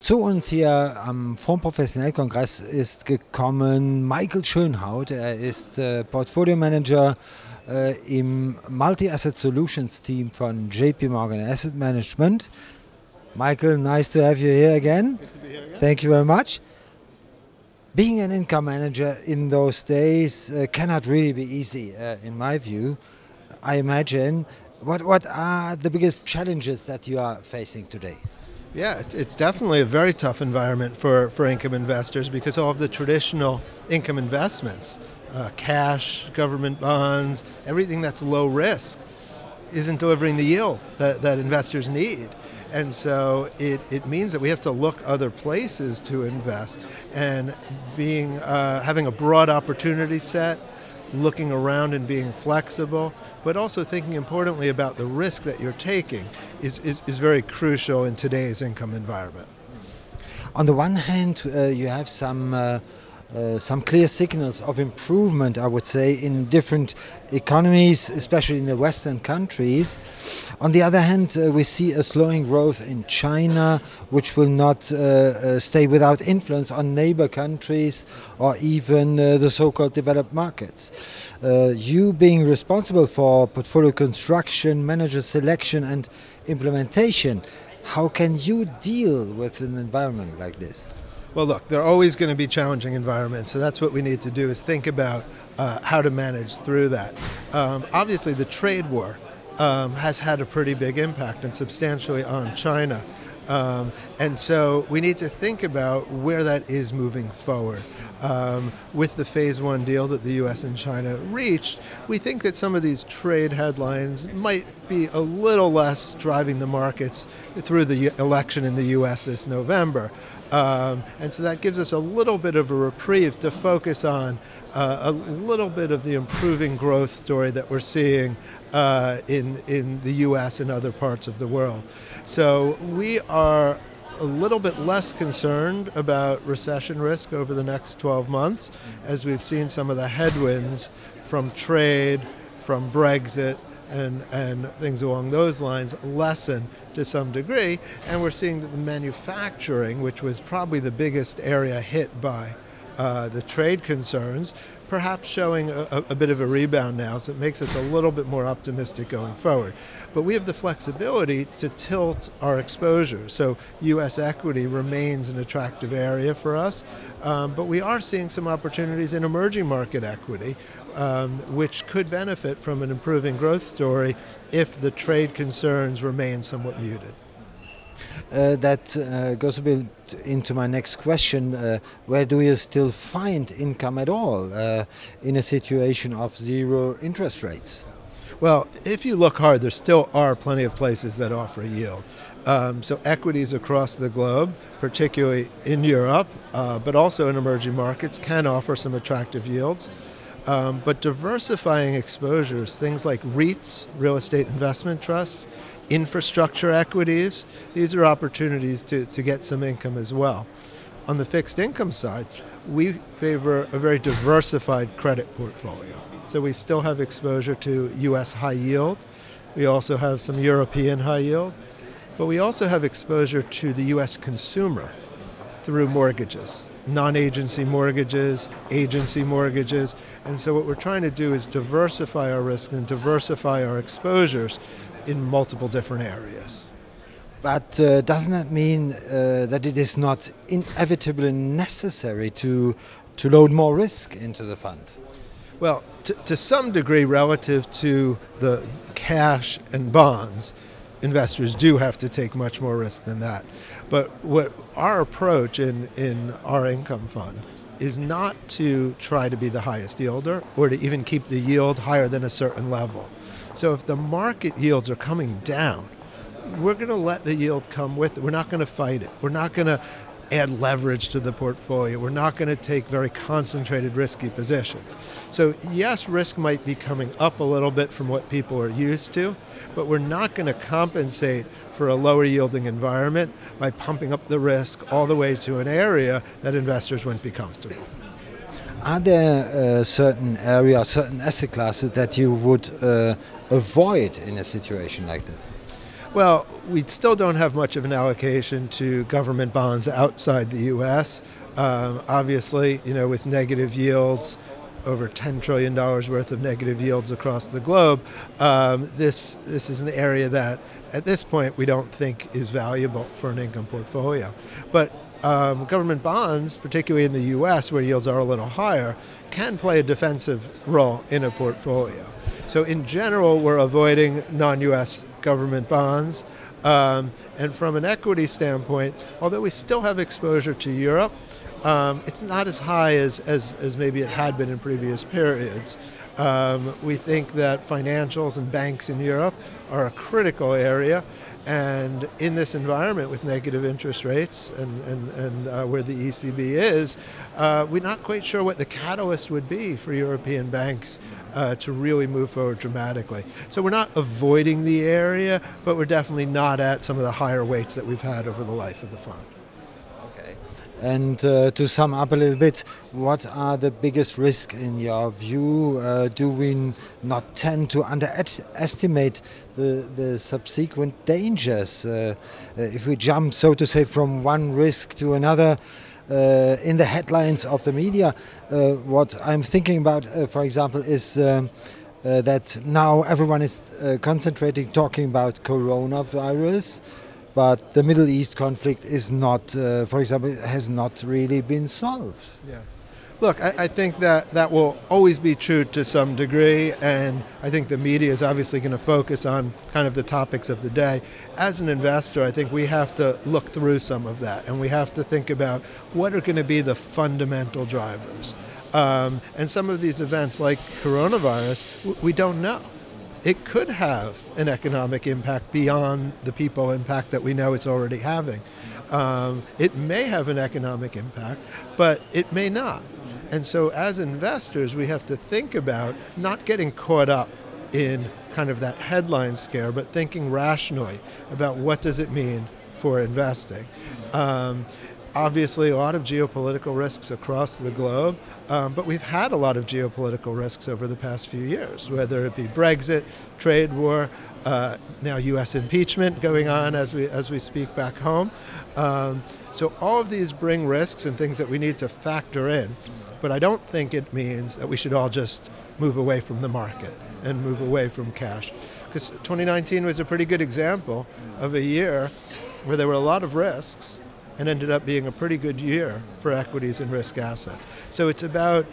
Zu uns hier am Fondsprofessionell-Kongress ist gekommen Michael Schönhaut. Er ist Portfolio Manager im Multi-Asset Solutions Team von JP Morgan Asset Management. Michael, nice to have you here again. Good to be here again. Thank you very much. Being an income manager in those days cannot really be easy, in my view. I imagine. What are the biggest challenges that you are facing today? Yeah, it's definitely a very tough environment for income investors because all of the traditional income investments, cash, government bonds, everything that's low risk isn't delivering the yield that investors need. And so it means that we have to look other places to invest, and having a broad opportunity set, looking around and being flexible, but also thinking importantly about the risk that you're taking is very crucial in today's income environment. On the one hand, you have some clear signals of improvement, I would say, in different economies, especially in the Western countries. On the other hand, we see a slowing growth in China, which will not stay without influence on neighbor countries or even the so-called developed markets. You being responsible for portfolio construction, manager selection and implementation, how can you deal with an environment like this? Well, look, there are always going to be challenging environments, so that's what we need to do is think about how to manage through that. Obviously, the trade war has had a pretty big impact and substantially on China. And so we need to think about where that is moving forward. With the Phase 1 deal that the U.S. and China reached, we think that some of these trade headlines might be a little less driving the markets through the election in the U.S. this November. And so that gives us a little bit of a reprieve to focus on a little bit of the improving growth story that we're seeing in the U.S. and other parts of the world. So we are a little bit less concerned about recession risk over the next 12 months, as we've seen some of the headwinds from trade, from Brexit, and things along those lines lessen to some degree. And we're seeing that the manufacturing, which was probably the biggest area hit by the trade concerns, perhaps showing a bit of a rebound now, so it makes us a little bit more optimistic going forward. But we have the flexibility to tilt our exposure. So U.S. equity remains an attractive area for us, but we are seeing some opportunities in emerging market equity, which could benefit from an improving growth story if the trade concerns remain somewhat muted. That goes a bit into my next question. Where do you still find income at all in a situation of zero interest rates? Well, if you look hard, there still are plenty of places that offer yield. So equities across the globe, particularly in Europe, but also in emerging markets, can offer some attractive yields. But diversifying exposures, things like REITs, real estate investment trusts, infrastructure equities, these are opportunities to get some income as well. On the fixed income side, we favor a very diversified credit portfolio. So we still have exposure to U.S. high yield. We also have some European high yield. But we also have exposure to the U.S. consumer through mortgages, non-agency mortgages, agency mortgages. And so what we're trying to do is diversify our risk and diversify our exposures in multiple different areas. But doesn't that mean that it is not inevitably necessary to load more risk into the fund? Well, to some degree, relative to the cash and bonds, investors do have to take much more risk than that. But what our approach in our income fund is not to try to be the highest yielder or to even keep the yield higher than a certain level. So if the market yields are coming down, we're going to let the yield come with it. We're not going to fight it. We're not going to add leverage to the portfolio. We're not going to take very concentrated risky positions. So yes, risk might be coming up a little bit from what people are used to, but we're not going to compensate for a lower yielding environment by pumping up the risk all the way to an area that investors wouldn't be comfortable. Are there certain areas, certain asset classes that you would avoid in a situation like this? Well, we still don't have much of an allocation to government bonds outside the U.S. Obviously, with negative yields, over $10 trillion worth of negative yields across the globe, this is an area that, at this point, we don't think is valuable for an income portfolio. But government bonds, particularly in the U.S., where yields are a little higher, can play a defensive role in a portfolio. So in general, we're avoiding non-U.S. government bonds. And from an equity standpoint, although we still have exposure to Europe, it's not as high as maybe it had been in previous periods. We think that financials and banks in Europe are a critical area, and in this environment with negative interest rates and where the ECB is, we're not quite sure what the catalyst would be for European banks to really move forward dramatically. So we're not avoiding the area, but we're definitely not at some of the higher weights that we've had over the life of the fund. And to sum up a little bit, what are the biggest risks in your view? Do we not tend to underestimate the subsequent dangers? If we jump, so to say, from one risk to another in the headlines of the media, what I'm thinking about, for example, is that now everyone is concentrating, talking about coronavirus. But the Middle East conflict is not, for example, has not really been solved. Yeah. Look, I think that will always be true to some degree, and I think the media is obviously going to focus on kind of the topics of the day. As an investor, I think we have to look through some of that, and we have to think about what are going to be the fundamental drivers. And some of these events like coronavirus, we don't know. It could have an economic impact beyond the people impact that we know it's already having. It may have an economic impact, but it may not. And so as investors, we have to think about not getting caught up in kind of that headline scare, but thinking rationally about what does it mean for investing. Obviously, a lot of geopolitical risks across the globe, but we've had a lot of geopolitical risks over the past few years, whether it be Brexit, trade war, now U.S. impeachment going on as we speak back home. So all of these bring risks and things that we need to factor in, but I don't think it means that we should all just move away from the market and move away from cash. Because 2019 was a pretty good example of a year where there were a lot of risks and ended up being a pretty good year for equities and risk assets. So it's about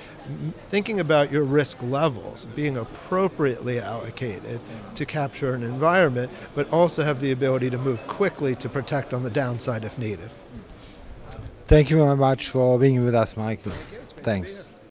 thinking about your risk levels, being appropriately allocated to capture an environment, but also have the ability to move quickly to protect on the downside if needed. Thank you very much for being with us, Michael. Thanks.